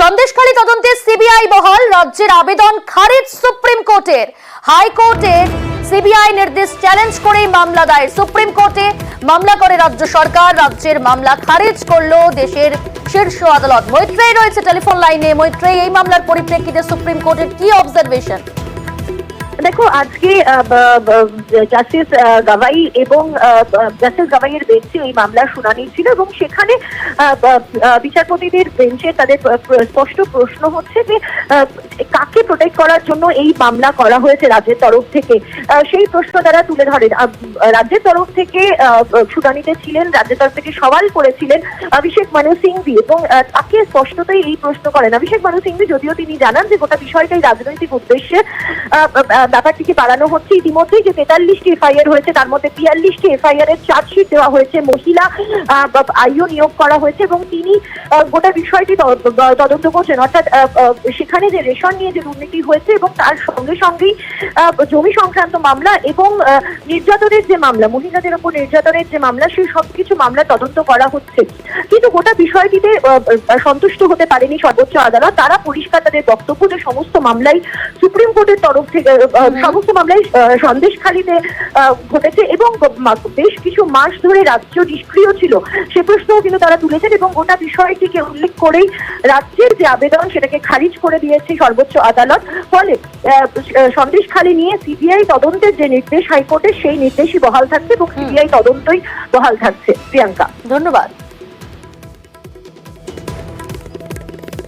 সন্দেশখালী তদন্তে সিবিআই বহাল, রাজ্যের আবেদন খারিজ সুপ্রিম কোর্টের। হাইকোর্টের সিবিআই নির্দেশ চ্যালেঞ্জ করে মামলা দায়ের সুপ্রিম কোর্টে। মামলা করে রাজ্য সরকার, রাজ্যের মামলা খারিজ করলো দেশের শীর্ষ আদালত। মৈত্রেয়ী রয়েছে টেলিফোন লাইনে। মৈত্রেয়ী, এই মামলার পরিপ্রেক্ষিতে সুপ্রিম কোর্টের কি অবজারভেশন? দেখো, আজকে জাস্টিস গাভাই এবং জাস্টিস গাভাইয়ের বেঞ্চে এই মামলার শুনানি ছিল এবং সেখানে বিচারপতিদের বেঞ্চে তাদের স্পষ্ট প্রশ্ন হচ্ছে যে কাকে প্রোটেক্ট করার জন্য এই মামলা করা হয়েছে রাজ্যের তরফ থেকে, সেই প্রশ্ন তারা তুলে ধরেন। রাজ্যের তরফ থেকে শুনানিতে ছিলেন, রাজ্যের তরফ থেকে সওয়াল করেছিলেন অভিষেক মানু সিংভি এবং তাকে স্পষ্টতই এই প্রশ্ন করেন। অভিষেক মানু সিংভি যদিও তিনি জানান যে গোটা বিষয়টাই রাজনৈতিক উদ্দেশ্যে ব্যাপারটিকে বাড়ানো হচ্ছে। ইতিমধ্যেই যে 43টি এফআইআর হয়েছে তার মধ্যে 42টি এফআইআর এর চার্জশিট দেওয়া হয়েছে, মহিলা আইও নিয়োগ করা হয়েছে এবং তিনি গোটা বিষয়টি তদন্ত করছেন। অর্থাৎ সেখানে যে রেশন নিয়ে যে দুর্নীতি হয়েছে এবং তার সঙ্গে সঙ্গেই জমি সংক্রান্ত মামলা এবং নির্যাতনের যে মামলা, মহিলাদের উপর নির্যাতনের যে মামলা, সেই সবকিছু মামলা তদন্ত করা হচ্ছে। কিন্তু গোটা বিষয়টিতে সন্তুষ্ট হতে পারেনি সর্বোচ্চ আদালত। তারা পরিষ্কার তাদের বক্তব্য যে সমস্ত মামলাই সুপ্রিম কোর্টের তরফ থেকে, সমস্ত মামলায় সন্দেশখালীতে ঘটেছে এবং বেশ কিছু মাস ধরে রাজ্য নিষ্ক্রিয় ছিল সে প্রশ্নও কিন্তু তারা তুলেছেন এবং গোটা বিষয়টিকে উল্লেখ করেই রাজ্যের যে আবেদন সেটাকে খারিজ করে দিয়েছে সর্বোচ্চ আদালত। ফলে সন্দেশখালী নিয়ে সিবিআই তদন্তের যে নির্দেশ হাইকোর্টের, সেই নির্দেশই বহাল থাকছে এবং সিবিআই তদন্তই বহাল থাকছে। প্রিয়াঙ্কা, ধন্যবাদ।